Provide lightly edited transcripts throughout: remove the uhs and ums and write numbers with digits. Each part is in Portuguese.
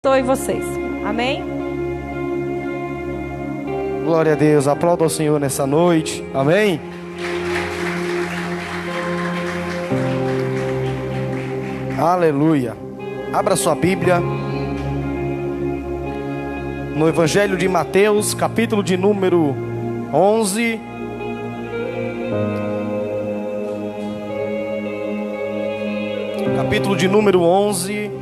Abençoe vocês. Amém? Glória a Deus, aplauda ao Senhor nessa noite, amém? Aleluia. Abra sua Bíblia no Evangelho de Mateus, capítulo de número 11. Capítulo de número 11.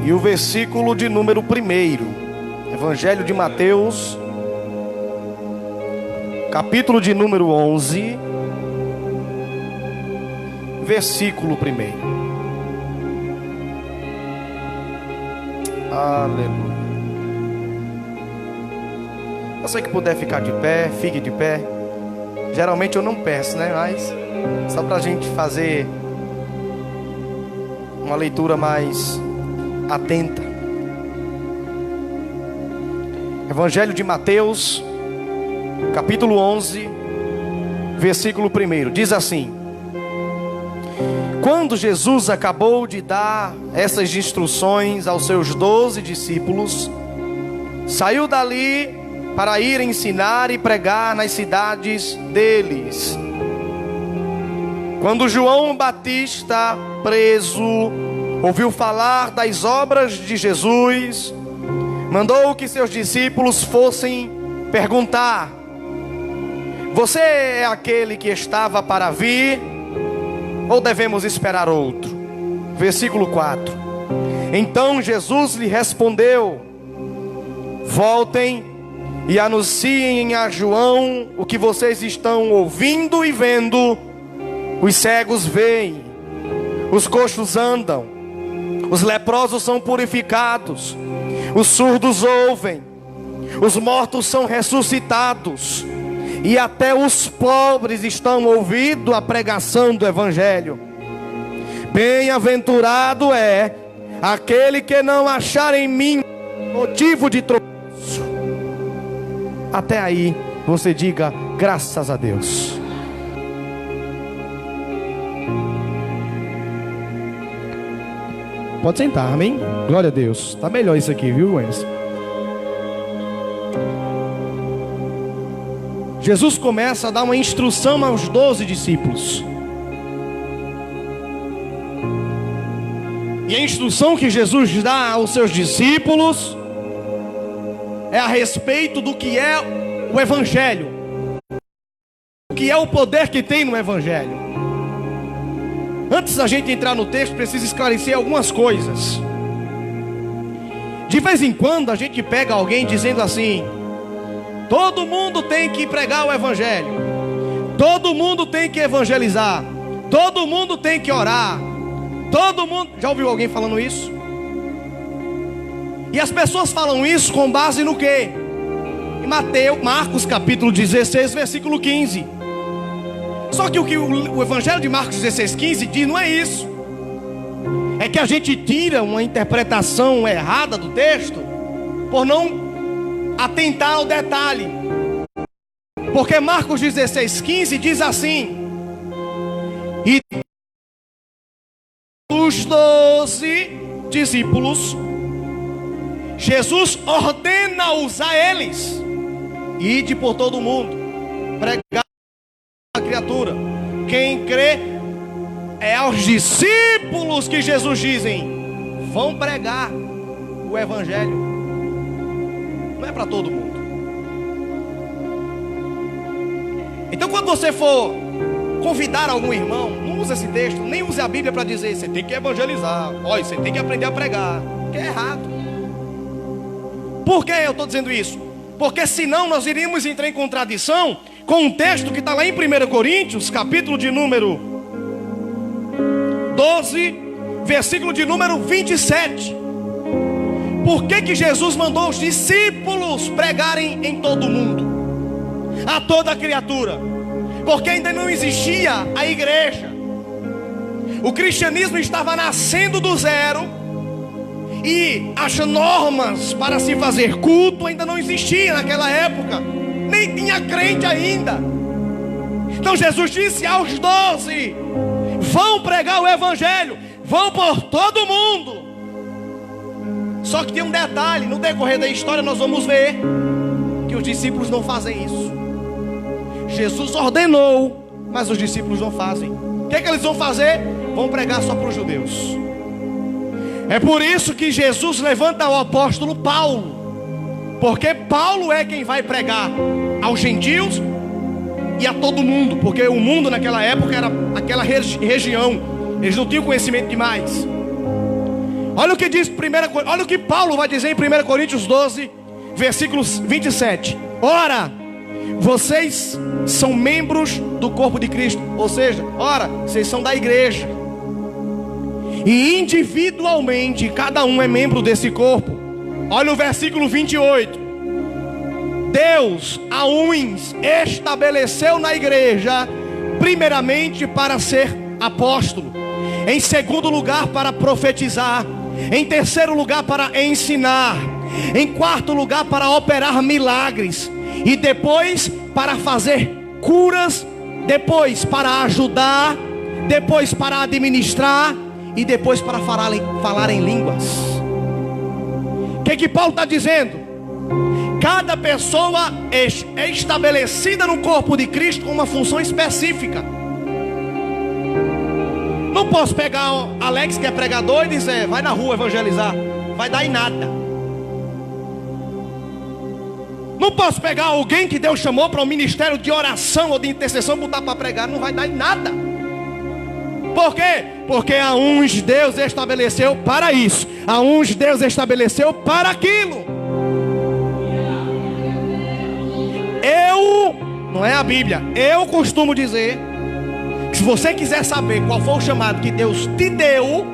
E o versículo de número 1, Evangelho de Mateus, capítulo de número 11, versículo 1. Aleluia. Você que puder ficar de pé, fique de pé. Geralmente eu não peço, né? Mas só para a gente fazer uma leitura mais atenta. Evangelho de Mateus, capítulo 11, versículo 1, diz assim: Quando Jesus acabou de dar essas instruções aos seus 12 discípulos, saiu dali para ir ensinar e pregar nas cidades deles. Quando João Batista, preso, ouviu falar das obras de Jesus, mandou que seus discípulos fossem perguntar: Você é aquele que estava para vir, ou devemos esperar outro? Versículo 4. Então Jesus lhe respondeu: Voltem e anunciem a João o que vocês estão ouvindo e vendo. Os cegos veem, os coxos andam, os leprosos são purificados, os surdos ouvem, os mortos são ressuscitados, e até os pobres estão ouvindo a pregação do Evangelho. Bem-aventurado é aquele que não achar em mim motivo de tropeço. Até aí você diga graças a Deus. Pode sentar, amém? Glória a Deus. Tá melhor isso aqui, viu, Wens? Jesus começa a dar uma instrução aos 12 discípulos. E a instrução que Jesus dá aos seus discípulos é a respeito do que é o Evangelho. O que é o poder que tem no Evangelho. Antes da gente entrar no texto, precisa esclarecer algumas coisas. De vez em quando a gente pega alguém dizendo assim: todo mundo tem que pregar o Evangelho, todo mundo tem que evangelizar, todo mundo tem que orar, todo mundo... Já ouviu alguém falando isso? E as pessoas falam isso com base no quê? Em Marcos capítulo 16, versículo 15. Só que o Evangelho de Marcos 16, 15 diz não é isso. É que a gente tira uma interpretação errada do texto por não atentar ao detalhe. Porque Marcos 16, 15 diz assim: E os 12 discípulos, Jesus ordena-os a eles: Ide por todo o mundo, pregar a criatura. Quem crê, é aos discípulos que Jesus dizem: vão pregar o Evangelho. Não é para todo mundo. Então quando você for convidar algum irmão, não use esse texto, nem use a Bíblia para dizer: você tem que evangelizar, olha, você tem que aprender a pregar. Que é errado. Por que eu estou dizendo isso? Porque senão nós iríamos entrar em contradição com um texto que está lá em 1 Coríntios, capítulo de número 12, versículo de número 27. Por que Jesus mandou os discípulos pregarem em todo o mundo, a toda criatura? Porque ainda não existia a igreja. O cristianismo estava nascendo do zero, e as normas para se fazer culto ainda não existiam naquela época. Nem tinha crente ainda. Então Jesus disse aos 12: vão pregar o evangelho, vão por todo mundo. Só que tem um detalhe: no decorrer da história nós vamos ver que os discípulos não fazem isso. Jesus ordenou, mas os discípulos não fazem. O que é que eles vão fazer? Vão pregar só para os judeus. É por isso que Jesus levanta o apóstolo Paulo, porque Paulo é quem vai pregar aos gentios e a todo mundo, porque o mundo naquela época era aquela região, eles não tinham conhecimento demais. Olha o que diz olha o que Paulo vai dizer em 1 Coríntios 12, versículos 27. Ora, vocês são membros do corpo de Cristo, ou seja, ora, vocês são da igreja, e individualmente cada um é membro desse corpo. Olha o versículo 28. Deus a uns estabeleceu na igreja, primeiramente para ser apóstolo, em segundo lugar para profetizar, em terceiro lugar para ensinar, em quarto lugar para operar milagres, e depois para fazer curas, depois para ajudar, depois para administrar e depois para falar em línguas. O que Paulo está dizendo? Cada pessoa é estabelecida no corpo de Cristo com uma função específica. Não posso pegar o Alex, que é pregador, e dizer: vai na rua evangelizar. Vai dar em nada. Não posso pegar alguém que Deus chamou para um ministério de oração ou de intercessão, botar para pregar. Não vai dar em nada. Por quê? Porque a uns Deus estabeleceu para isso, a uns Deus estabeleceu para aquilo. Não é a Bíblia, eu costumo dizer que se você quiser saber qual foi o chamado que Deus te deu,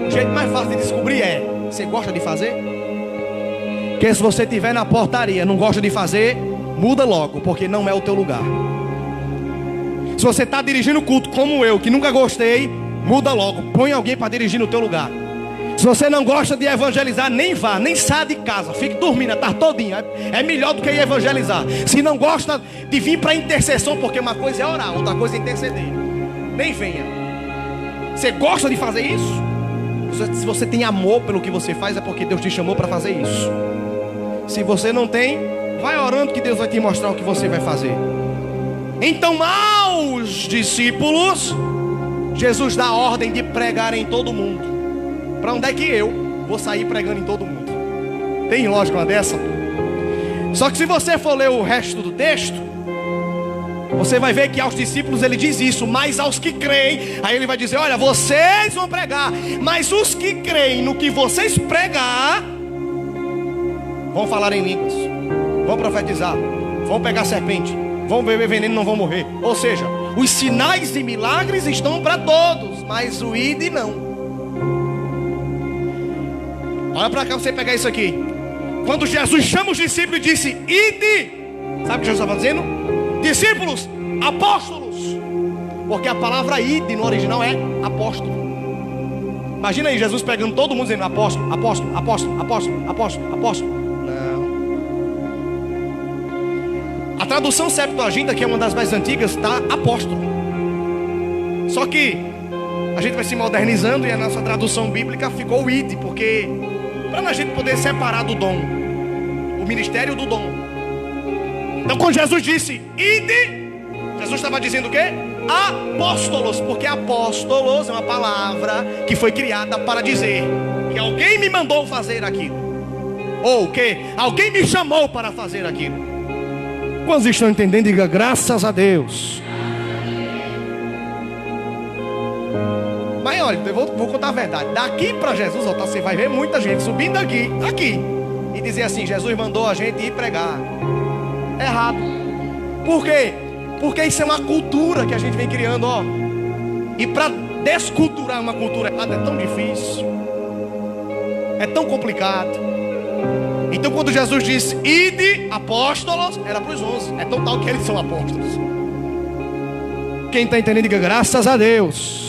o jeito mais fácil de descobrir é: você gosta de fazer? Porque se você estiver na portaria, não gosta de fazer, muda logo, porque não é o teu lugar. Se você está dirigindo culto como eu, que nunca gostei, muda logo, põe alguém para dirigir no teu lugar. Se você não gosta de evangelizar, nem vá, nem saia de casa, fique dormindo a tarde todinha. É melhor do que ir evangelizar. Se não gosta de vir para intercessão, porque uma coisa é orar, outra coisa é interceder, nem venha. Você gosta de fazer isso? Se você tem amor pelo que você faz, é porque Deus te chamou para fazer isso. Se você não tem, vai orando que Deus vai te mostrar o que você vai fazer. Então aos discípulos, Jesus dá a ordem de pregar em todo mundo. Para onde é que eu vou sair pregando em todo mundo? Tem lógica uma dessa? Só que se você for ler o resto do texto, você vai ver que aos discípulos ele diz isso: mas aos que creem. Aí ele vai dizer: olha, vocês vão pregar, mas os que creem no que vocês pregar vão falar em línguas, vão profetizar, vão pegar serpente, vão beber veneno, não vão morrer. Ou seja, os sinais e milagres estão para todos, mas o ide não. Olha para cá, você pegar isso aqui. Quando Jesus chama os discípulos e disse: ide, sabe o que Jesus estava dizendo? Discípulos, apóstolos. Porque a palavra ide no original é apóstolo. Imagina aí Jesus pegando todo mundo dizendo: apóstolo, apóstolo, apóstolo, apóstolo, apóstolo, apóstolo. Não. A tradução Septuaginta, que é uma das mais antigas, está apóstolo. Só que a gente vai se modernizando e a nossa tradução bíblica ficou ide, porque para a gente poder separar do dom, o ministério do dom. Então quando Jesus disse ide, Jesus estava dizendo o quê? Apóstolos, porque apóstolos é uma palavra que foi criada para dizer que alguém me mandou fazer aquilo, ou que alguém me chamou para fazer aquilo. Quantos estão entendendo? Diga graças a Deus. Mas olha, eu vou contar a verdade. Daqui para Jesus voltar, você vai ver muita gente subindo aqui e dizer assim: Jesus mandou a gente ir pregar. Errado. Por quê? Porque isso é uma cultura que a gente vem criando, ó. E para desculturar uma cultura errada é tão difícil, é tão complicado. Então quando Jesus disse ide, apóstolos, era para os 11. É tão tal que eles são apóstolos. Quem está entendendo, diga graças a Deus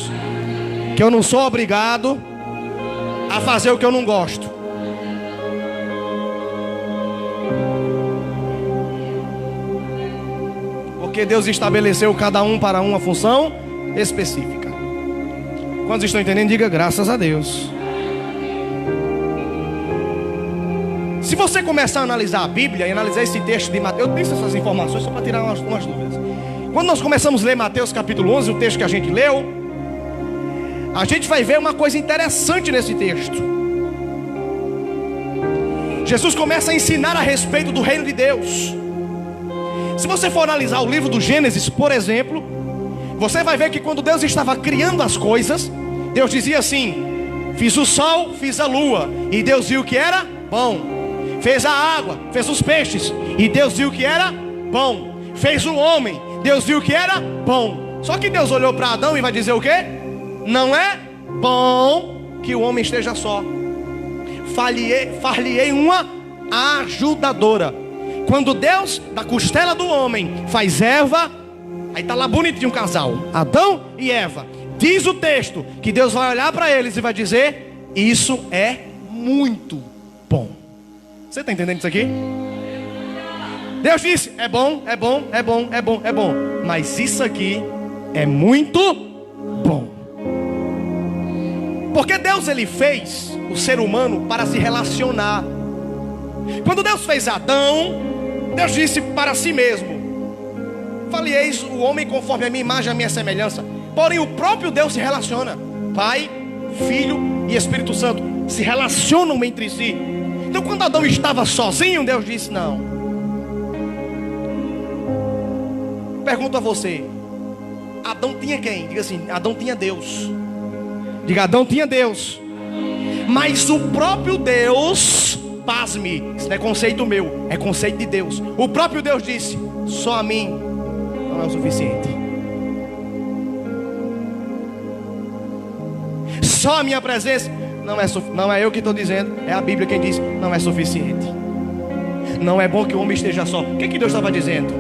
que eu não sou obrigado a fazer o que eu não gosto. Porque Deus estabeleceu cada um para uma função específica. Quantos estão entendendo? Diga graças a Deus. Se você começar a analisar a Bíblia e analisar esse texto de Mateus, eu disse essas informações só para tirar umas dúvidas. Quando nós começamos a ler Mateus capítulo 11, o texto que a gente leu, a gente vai ver uma coisa interessante nesse texto. Jesus começa a ensinar a respeito do reino de Deus. Se você for analisar o livro do Gênesis, por exemplo, você vai ver que quando Deus estava criando as coisas, Deus dizia assim: fiz o sol, fiz a lua, e Deus viu que era bom. Fez a água, fez os peixes, e Deus viu que era bom. Fez o homem, Deus viu que era bom. Só que Deus olhou para Adão e vai dizer o quê? Não é bom que o homem esteja só. Far-lhe-ei uma ajudadora. Quando Deus, da costela do homem, faz Eva, aí está lá bonitinho um casal, Adão e Eva. Diz o texto que Deus vai olhar para eles e vai dizer: isso é muito bom. Você está entendendo isso aqui? Deus disse: é bom, é bom, é bom, é bom, é bom. Mas isso aqui é muito bom. Porque Deus, ele fez o ser humano para se relacionar. Quando Deus fez Adão, Deus disse para si mesmo: falei-eis o homem conforme a minha imagem, a minha semelhança. Porém o próprio Deus se relaciona. Pai, Filho e Espírito Santo se relacionam entre si. Então quando Adão estava sozinho, Deus disse: não. Pergunto a você: Adão tinha quem? Diga assim: Adão tinha Deus. Diga: Adão tinha Deus. Mas o próprio Deus, pasme, isso não é conceito meu, é conceito de Deus. O próprio Deus disse: só a mim não é o suficiente. Só a minha presença não é eu que estou dizendo, é a Bíblia quem diz: não é suficiente. Não é bom que o homem esteja só. O que Deus estava dizendo?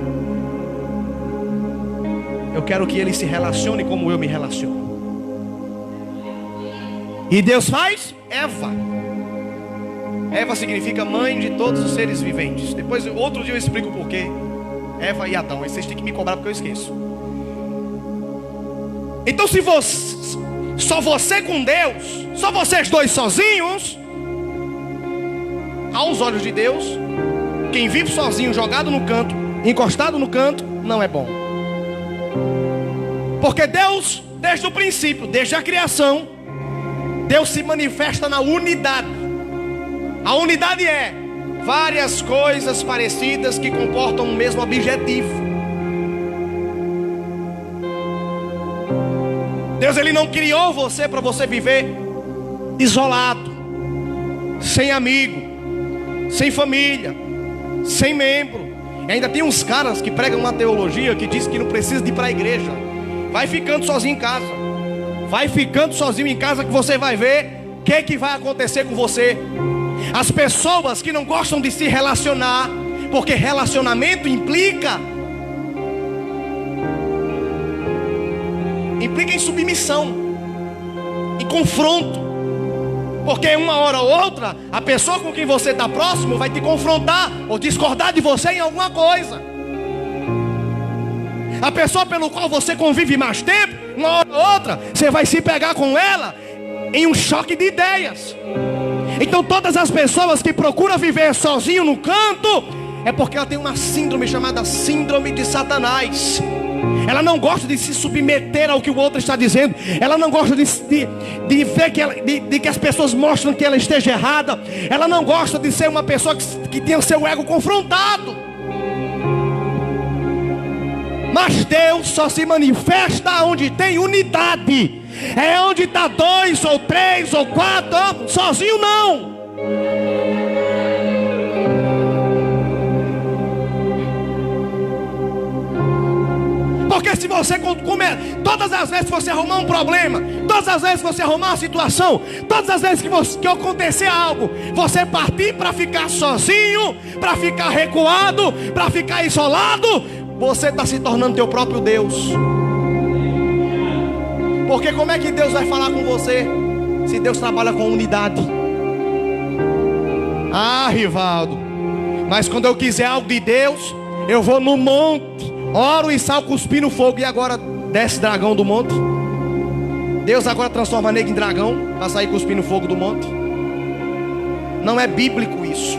Eu quero que ele se relacione como eu me relaciono. E Deus faz Eva. Eva significa mãe de todos os seres viventes. Depois, outro dia eu explico o porquê. Eva e Adão. Vocês têm que me cobrar porque eu esqueço. Então se você, só você com Deus, só vocês dois sozinhos, aos olhos de Deus, quem vive sozinho, jogado no canto, encostado no canto, não é bom. Porque Deus, desde o princípio, desde a criação, Deus se manifesta na unidade. A unidade é várias coisas parecidas que comportam o mesmo objetivo. Deus, ele não criou você para você viver isolado, sem amigo, sem família, sem membro. E ainda tem uns caras que pregam uma teologia que diz que não precisa de ir para a igreja. Vai ficando sozinho em casa. Vai ficando sozinho em casa que você vai ver o que vai acontecer com você. As pessoas que não gostam de se relacionar, porque relacionamento implica em submissão, em confronto. Porque uma hora ou outra, a pessoa com quem você está próximo vai te confrontar ou discordar de você em alguma coisa. A pessoa pelo qual você convive mais tempo, uma hora ou outra, você vai se pegar com ela em um choque de ideias. Então todas as pessoas que procuram viver sozinho no canto, é porque ela tem uma síndrome chamada síndrome de Satanás. Ela não gosta de se submeter ao que o outro está dizendo. Ela não gosta de ver que as pessoas mostram que ela esteja errada. Ela não gosta de ser uma pessoa que tenha o seu ego confrontado. Mas Deus só se manifesta onde tem unidade. É onde está 2 ou 3 ou 4, sozinho não. Porque se você comer, todas as vezes que você arrumar um problema, todas as vezes que você arrumar uma situação, todas as vezes que acontecer algo, você partir para ficar sozinho, para ficar recuado, para ficar isolado, você está se tornando teu próprio Deus. Porque como é que Deus vai falar com você se Deus trabalha com unidade? Ah, Rivaldo, mas quando eu quiser algo de Deus, eu vou no monte, Oro e sal cuspindo fogo. E agora desce dragão do monte. Deus agora transforma nego em dragão para sair cuspindo fogo do monte. Não é bíblico isso.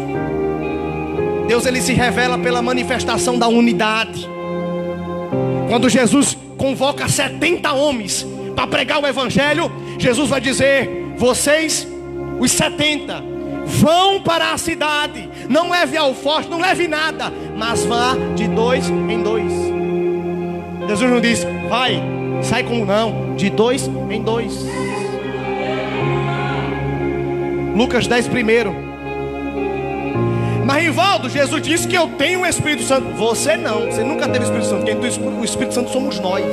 Deus, ele se revela pela manifestação da unidade. Quando Jesus convoca 70 homens para pregar o evangelho, Jesus vai dizer: vocês, os 70, vão para a cidade. Não leve alforje, não leve nada, mas vá de 2 em 2. Jesus não diz: vai, sai com um, não, de 2 em 2. Lucas 10 primeiro. Mas Rivaldo, Jesus disse que eu tenho o Espírito Santo. Você não, você nunca teve o Espírito Santo. Quem tem o Espírito Santo somos nós.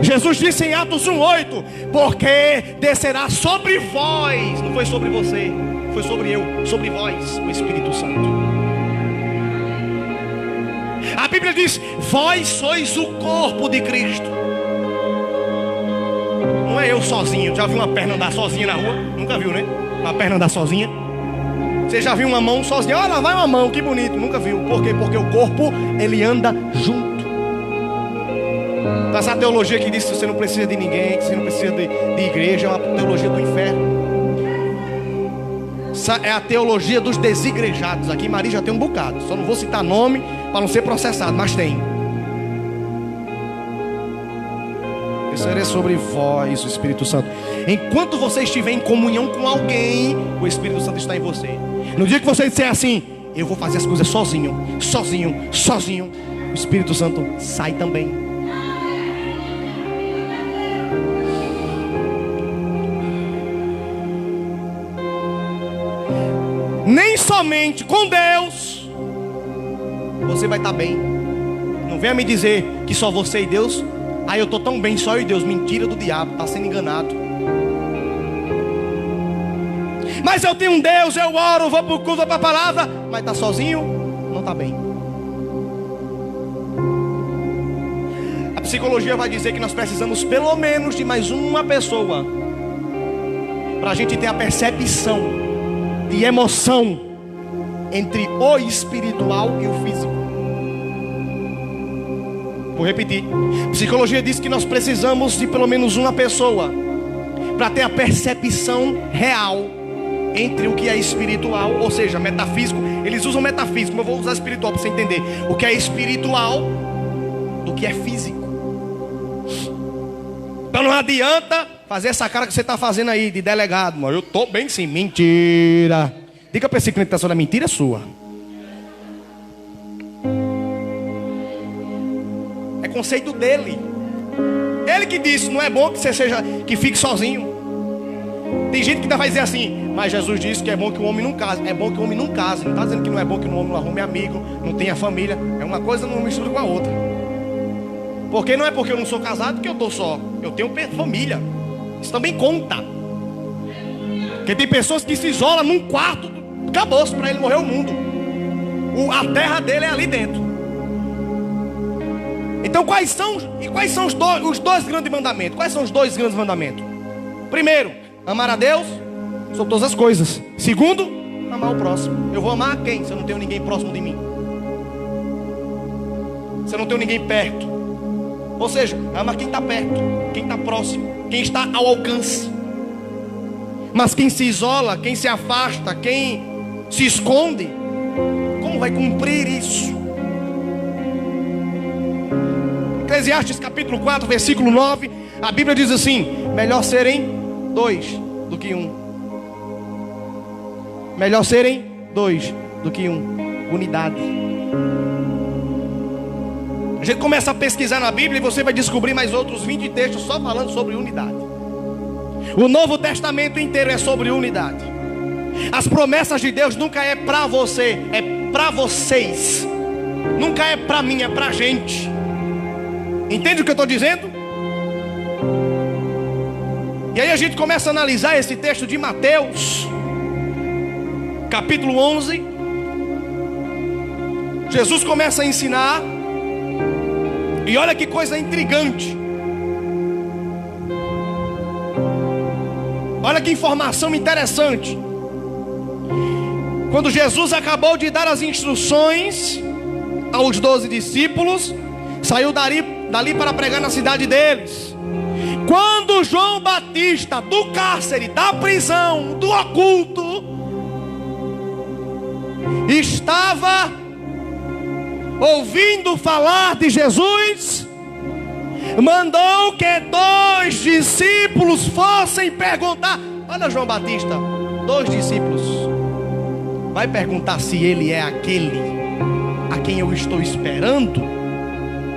Jesus disse em Atos 1:8: porque descerá sobre vós. Não foi sobre você, foi sobre eu, sobre vós, o Espírito Santo. A Bíblia diz: vós sois o corpo de Cristo. Não é eu sozinho. Já viu uma perna andar sozinha na rua? Nunca viu, né? Uma perna andar sozinha. Você já viu uma mão sozinha? Olha, lá vai uma mão, que bonito. Nunca viu. Por quê? Porque o corpo, ele anda junto. Essa teologia que diz que você não precisa de ninguém, que você não precisa de igreja, é uma teologia do inferno. Essa é a teologia dos desigrejados. Aqui em Maria já tem um bocado. Só não vou citar nome para não ser processado, mas tem. Isso é sobre vós, o Espírito Santo. Enquanto você estiver em comunhão com alguém, o Espírito Santo está em você. No dia que você disser assim: eu vou fazer as coisas sozinho, sozinho, sozinho, o Espírito Santo sai também. Nem somente com Deus você vai estar bem. Não venha me dizer que só você e Deus. Ah, eu estou tão bem, só eu e Deus. Mentira do diabo, está sendo enganado. Mas eu tenho um Deus, eu oro, vou para o culto, vou para a palavra. Mas está sozinho, não está bem. A psicologia vai dizer que nós precisamos pelo menos de mais uma pessoa para a gente ter a percepção de emoção entre o espiritual e o físico. Vou repetir. A psicologia diz que nós precisamos de pelo menos uma pessoa para ter a percepção real entre o que é espiritual, ou seja, metafísico. Eles usam metafísico, mas eu vou usar espiritual para você entender o que é espiritual do que é físico. Então não adianta fazer essa cara que você está fazendo aí de delegado. Mas eu estou bem sim. Mentira. Diga para esse cliente que está falando: a mentira é sua. É conceito dele. Ele que disse: não é bom que você seja, que fique sozinho. Tem gente que ainda vai dizer assim: mas Jesus disse que é bom que o homem não case. É bom que o homem não case. Não está dizendo que não é bom que o homem não arrume amigo, não tenha família. É uma coisa, não mistura com a outra. Porque não é porque eu não sou casado que eu estou só. Eu tenho família. Isso também conta. Porque tem pessoas que se isolam num quarto. Acabou-se, para ele morrer o mundo. A terra dele é ali dentro. Então quais são os dois grandes mandamentos? Quais são os dois grandes mandamentos? Primeiro, amar a Deus sobre todas as coisas. Segundo, amar o próximo. Eu vou amar quem? Se eu não tenho ninguém próximo de mim. Se eu não tenho ninguém perto. Ou seja, ama quem está perto, quem está próximo, quem está ao alcance. Mas quem se isola, quem se afasta, quem se esconde, como vai cumprir isso? Eclesiastes capítulo 4, versículo 9, a Bíblia diz assim: melhor serem 2 do que 1. Melhor serem 2 do que 1. Unidade. A gente começa a pesquisar na Bíblia e você vai descobrir mais outros 20 textos só falando sobre unidade. O Novo Testamento inteiro é sobre unidade. As promessas de Deus nunca é para você, é para vocês. Nunca é para mim, é para a gente. Entende o que eu estou dizendo? E aí a gente começa a analisar esse texto de Mateus capítulo 11. Jesus começa a ensinar. E olha que coisa intrigante. Olha que informação interessante. Quando Jesus acabou de dar as instruções aos 12 discípulos, saiu dali para pregar na cidade deles. Quando João Batista, do cárcere, da prisão, do oculto, estava ouvindo falar de Jesus, mandou que 2 discípulos fossem perguntar. Olha João Batista, 2 discípulos. Vai perguntar se ele é aquele a quem eu estou esperando,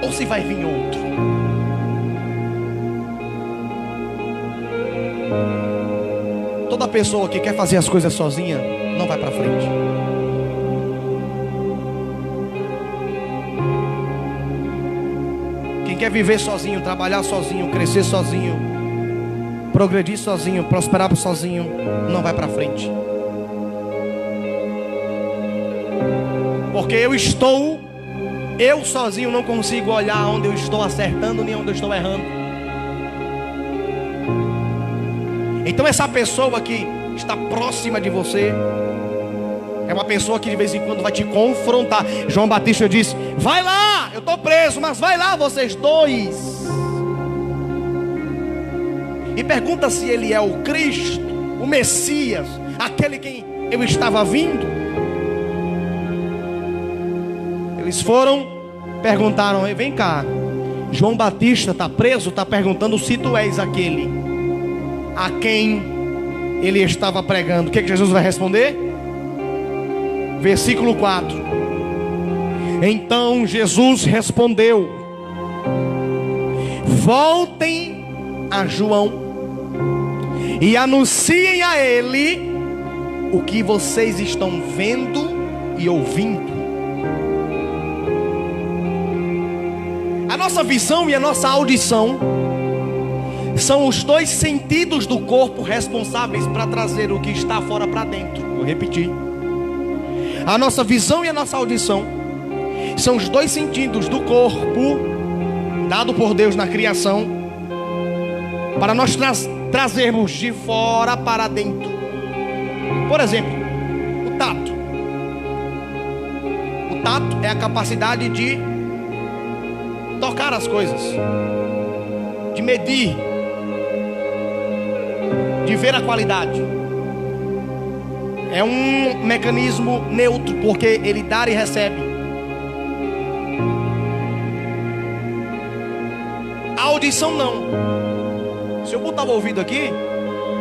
ou se vai vir outro. Toda pessoa que quer fazer as coisas sozinha não vai para frente. Quem quer viver sozinho, trabalhar sozinho, crescer sozinho, progredir sozinho, prosperar sozinho, não vai para frente. Porque eu sozinho não consigo olhar onde eu estou acertando nem onde eu estou errando. Então essa pessoa que está próxima de você é uma pessoa que de vez em quando vai te confrontar. João Batista disse: vai lá, eu estou preso, mas vai lá vocês 2. E pergunta se ele é o Cristo, o Messias, aquele quem eu estava vindo. Eles foram, perguntaram: vem cá, João Batista está preso, está perguntando se tu és aquele a quem ele estava pregando. O que Jesus vai responder? Versículo 4. Então Jesus respondeu: voltem a João e anunciem a ele o que vocês estão vendo e ouvindo. A nossa visão e a nossa audição são os 2 sentidos do corpo responsáveis para trazer o que está fora para dentro. Vou repetir. A nossa visão e a nossa audição são os 2 sentidos do corpo dado por Deus na criação para nós trazermos de fora para dentro. Por exemplo, o tato. O tato é a capacidade de tocar as coisas, de medir, de ver a qualidade. É um mecanismo neutro, porque ele dá e recebe. A audição não. Se eu botar o ouvido aqui,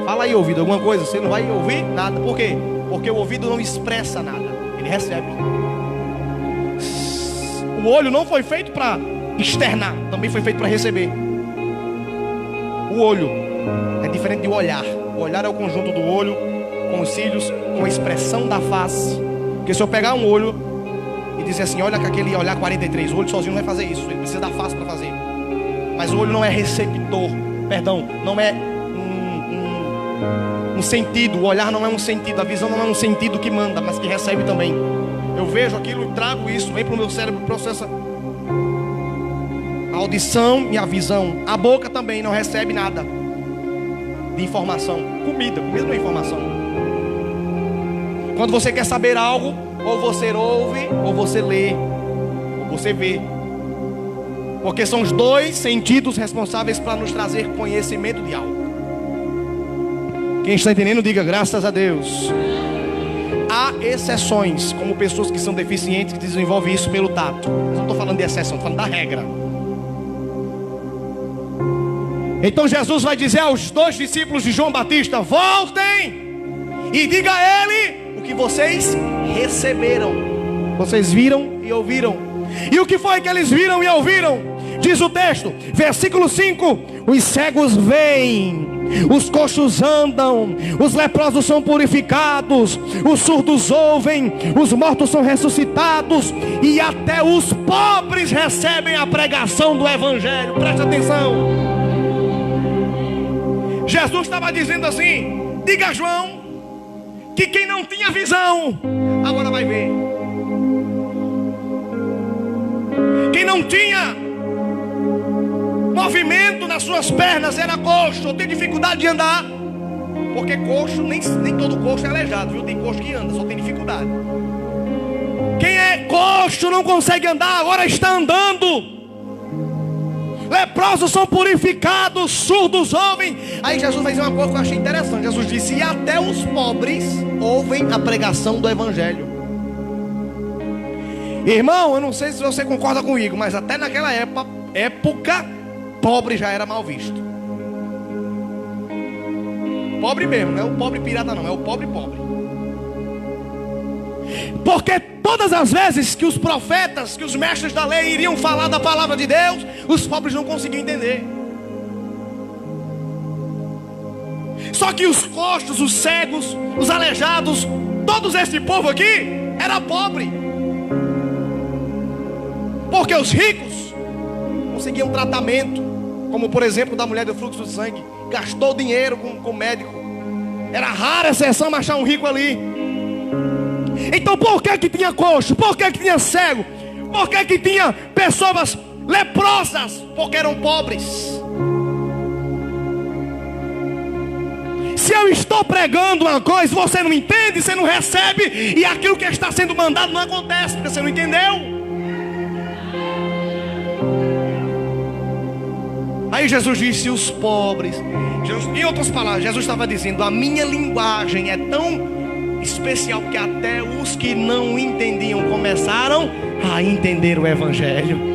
fala aí ouvido, alguma coisa, você não vai ouvir nada. Por quê? Porque o ouvido não expressa nada, ele recebe. O olho não foi feito para externar, também foi feito para receber. O olho é diferente do olhar. O olhar é o conjunto do olho com os cílios, com a expressão da face. Porque se eu pegar um olho e dizer assim: olha com aquele olhar 43, o olho sozinho não vai fazer isso, ele precisa da face para fazer. Mas o olho não é receptor, perdão, não é um sentido. O olhar não é um sentido, a visão não é um sentido que manda, mas que recebe também. Eu vejo aquilo, trago isso, vem para o meu cérebro, processa a audição e a visão. A boca também não recebe nada de informação. Comida não é informação. Quando você quer saber algo, ou você ouve, ou você lê, ou você vê. Porque são os 2 sentidos responsáveis para nos trazer conhecimento de algo. Quem está entendendo, diga graças a Deus. Há exceções, como pessoas que são deficientes, que desenvolvem isso pelo tato. Mas não estou falando de exceção, estou falando da regra. Então Jesus vai dizer aos 2 discípulos de João Batista: voltem e diga a ele o que vocês receberam. Vocês viram e ouviram. E o que foi que eles viram e ouviram? Diz o texto, versículo 5: os cegos veem, os coxos andam, os leprosos são purificados, os surdos ouvem, os mortos são ressuscitados, e até os pobres recebem a pregação do evangelho. Preste atenção. Jesus estava dizendo assim: diga a João que quem não tinha visão agora vai ver. Quem não tinha movimento nas suas pernas, era coxo, ou tem dificuldade de andar. Porque coxo, nem todo coxo é aleijado, viu? Tem coxo que anda, só tem dificuldade. Quem é coxo não consegue andar, agora está andando. Leprosos são purificados, surdos ouvem. Aí Jesus vai dizer uma coisa que eu achei interessante. Jesus disse: e até os pobres ouvem a pregação do Evangelho. Irmão, eu não sei se você concorda comigo, mas até naquela época, pobre já era mal visto. Pobre mesmo, não é o pobre pirata não, é o pobre. Porque todas as vezes que os profetas, que os mestres da lei iriam falar da palavra de Deus, os pobres não conseguiam entender. Só que os coxos, os cegos, os aleijados, todos esse povo aqui era pobre. Porque os ricos conseguiam tratamento, como por exemplo da mulher do fluxo de sangue, gastou dinheiro com o médico. Era rara a exceção achar um rico ali. Então por que tinha coxo? Por que tinha cego? Por que tinha pessoas leprosas? Porque eram pobres. Se eu estou pregando uma coisa, você não entende, você não recebe, e aquilo que está sendo mandado não acontece, porque você não entendeu. Aí Jesus disse: os pobres. Em outras palavras, Jesus estava dizendo: a minha linguagem é tão especial que até os que não entendiam começaram a entender o Evangelho.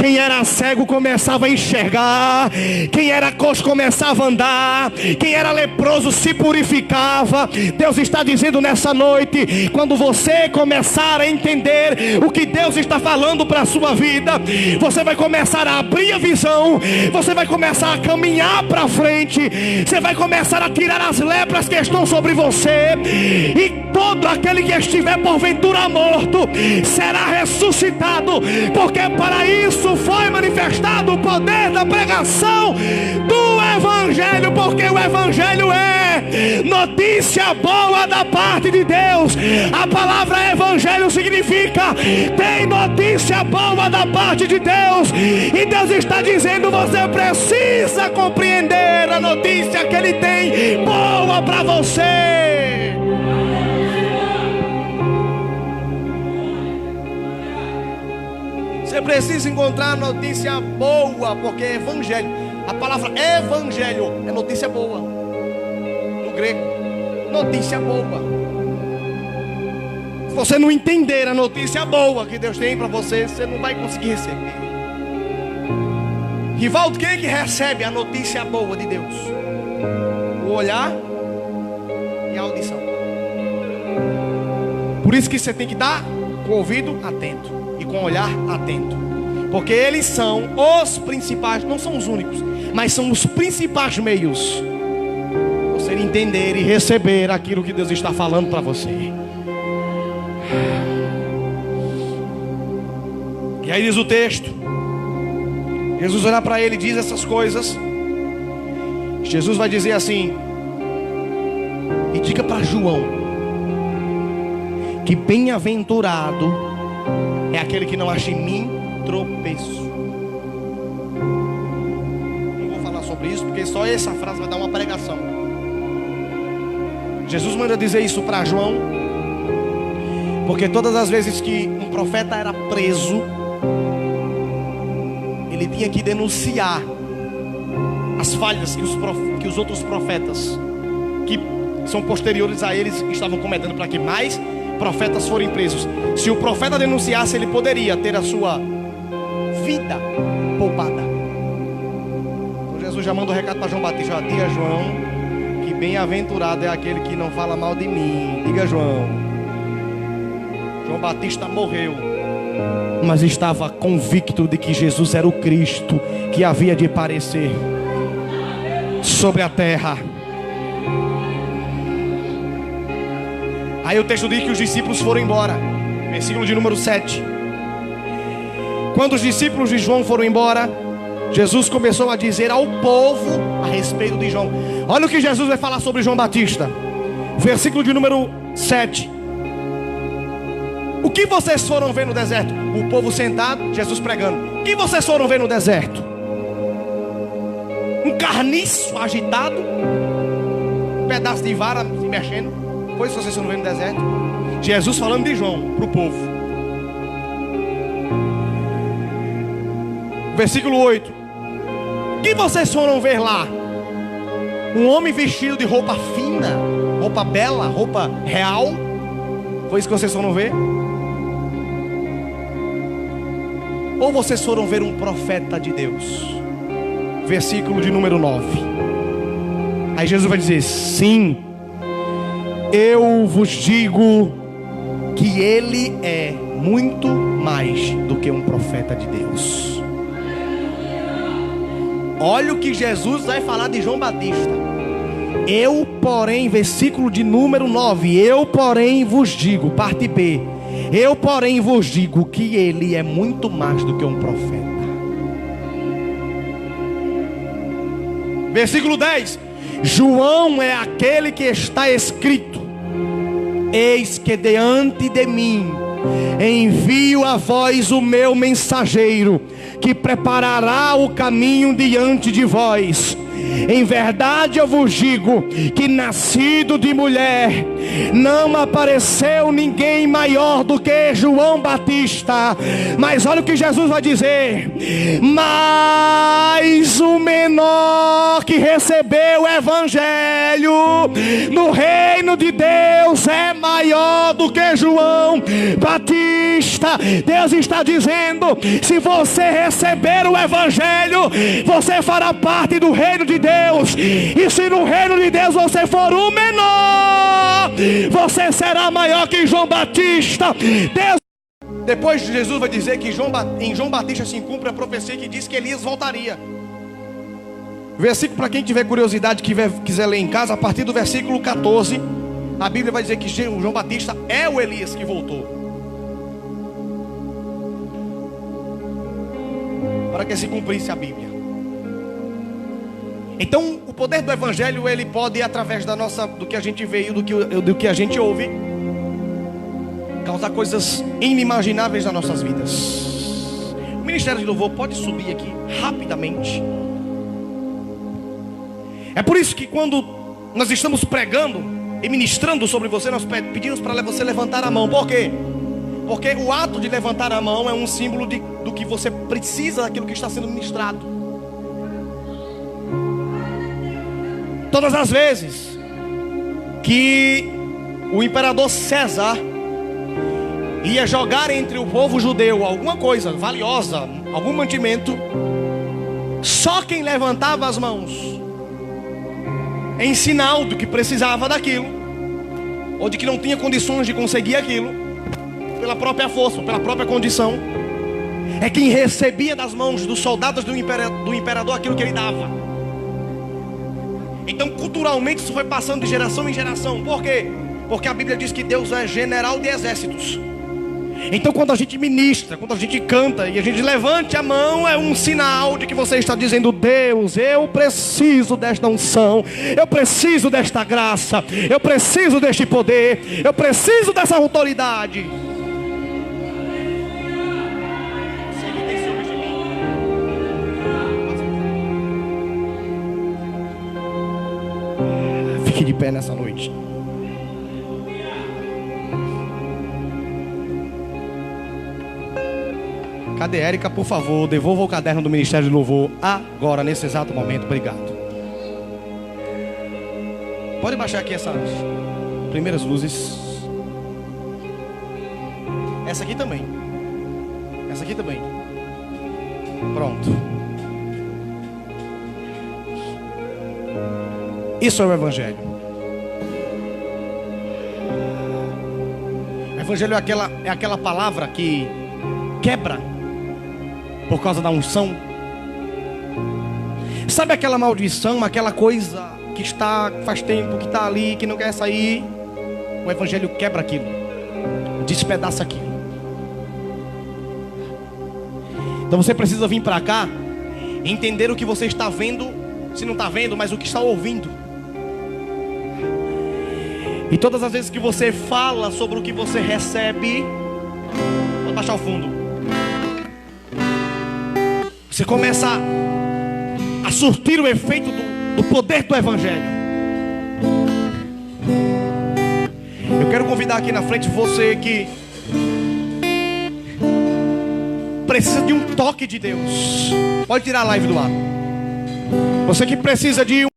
Quem era cego começava a enxergar, quem era coxo começava a andar, quem era leproso se purificava. Deus está dizendo nessa noite: quando você começar a entender o que Deus está falando para a sua vida, você vai começar a abrir a visão, você vai começar a caminhar para frente, você vai começar a tirar as lepras que estão sobre você, e todo aquele que estiver porventura morto será ressuscitado, porque para isso foi manifestado o poder da pregação do Evangelho. Porque o Evangelho é notícia boa da parte de Deus. A palavra Evangelho significa tem notícia boa da parte de Deus, e Deus está dizendo: você precisa compreender a notícia que Ele tem boa para você. Você precisa encontrar notícia boa, porque é Evangelho. A palavra Evangelho é notícia boa no grego, notícia boa. Se você não entender a notícia boa que Deus tem para você, você não vai conseguir receber. Rivaldo, quem é que recebe a notícia boa de Deus? O olhar e a audição. Por isso que você tem que dar com o ouvido atento e com o olhar atento, porque eles são os principais, não são os únicos, mas são os principais meios você entender e receber aquilo que Deus está falando para você. E aí diz o texto, Jesus olha para ele e diz essas coisas. Jesus vai dizer assim: e diga para João que bem-aventurado é aquele que não acha em mim tropeço. Não vou falar sobre isso, porque só essa frase vai dar uma pregação. Jesus manda dizer isso para João, porque todas as vezes que um profeta era preso, ele tinha que denunciar as falhas que os outros profetas, que são posteriores a eles, estavam cometendo, para que mais profetas forem presos. Se o profeta denunciasse, ele poderia ter a sua vida poupada. Então Jesus já manda o recado para João Batista: diga João que bem-aventurado é aquele que não fala mal de mim. Diga João. João Batista morreu, mas estava convicto de que Jesus era o Cristo que havia de aparecer sobre a terra. Aí o texto diz que os discípulos foram embora. Versículo de número 7. Quando os discípulos de João foram embora, Jesus começou a dizer ao povo a respeito de João. Olha o que Jesus vai falar sobre João Batista. Versículo de número 7. O que vocês foram ver no deserto? O povo sentado, Jesus pregando. O que vocês foram ver no deserto? Um carniço agitado, um pedaço de vara se mexendo. Foi isso que vocês foram ver no deserto? Jesus falando de João para o povo. Versículo 8. O que vocês foram ver lá? Um homem vestido de roupa fina, roupa bela, roupa real? Foi isso que vocês foram ver? Ou vocês foram ver um profeta de Deus? Versículo de número 9. Aí Jesus vai dizer: sim, eu vos digo que ele é muito mais do que um profeta de Deus. Olha o que Jesus vai falar de João Batista. Eu, porém, versículo de número 9. Eu, porém, vos digo, parte B. Eu, porém, vos digo que ele é muito mais do que um profeta. Versículo 10. João é aquele que está escrito: eis que diante de mim envio a vós o meu mensageiro, que preparará o caminho diante de vós. Em verdade eu vos digo que nascido de mulher não apareceu ninguém maior do que João Batista. Mas olha o que Jesus vai dizer: mas o menor que recebeu o evangelho no reino de Deus é maior do que João Batista. Deus está dizendo: se você receber o evangelho, você fará parte do reino de Deus. E se no reino de Deus você for o menor, você será maior que João Batista. Deus... Depois Jesus vai dizer que em João Batista se cumpre a profecia que diz que Elias voltaria. Versículo, para quem tiver curiosidade, quiser ler em casa, a partir do versículo 14, a Bíblia vai dizer que João Batista é o Elias que voltou. Para que se cumprisse a Bíblia. Então, o poder do Evangelho, ele pode, através do que a gente vê e do que a gente ouve, causar coisas inimagináveis nas nossas vidas. O Ministério de Louvor pode subir aqui rapidamente. É por isso que quando nós estamos pregando e ministrando sobre você, nós pedimos para você levantar a mão. Por quê? Porque o ato de levantar a mão é um símbolo do que você precisa daquilo que está sendo ministrado. Todas as vezes que o imperador César ia jogar entre o povo judeu alguma coisa valiosa, algum mantimento, só quem levantava as mãos em sinal do que precisava daquilo, ou de que não tinha condições de conseguir aquilo, pela própria força, pela própria condição, é quem recebia das mãos dos soldados do imperador aquilo que ele dava. Então, culturalmente, isso foi passando de geração em geração. Por quê? Porque a Bíblia diz que Deus é general de exércitos. Então, quando a gente ministra, quando a gente canta e a gente levante a mão, é um sinal de que você está dizendo: Deus, eu preciso desta unção, eu preciso desta graça, eu preciso deste poder, eu preciso dessa autoridade. Fique de pé nessa noite. Cadê Érica? Por favor, devolva o caderno do Ministério de Louvor agora, nesse exato momento. Obrigado. Pode baixar aqui essas primeiras luzes. Essa aqui também. Essa aqui também. Pronto. Isso é o Evangelho. O Evangelho é aquela palavra que quebra por causa da unção. Sabe aquela maldição, aquela coisa que faz tempo que está ali, que não quer sair? O Evangelho quebra aquilo, despedaça aquilo. Então você precisa vir para cá, entender o que você está vendo, se não está vendo, mas o que está ouvindo. E todas as vezes que você fala sobre o que você recebe, vou baixar o fundo, você começa a surtir o efeito do poder do Evangelho. Eu quero convidar aqui na frente você que precisa de um toque de Deus, pode tirar a live do ar. Você que precisa de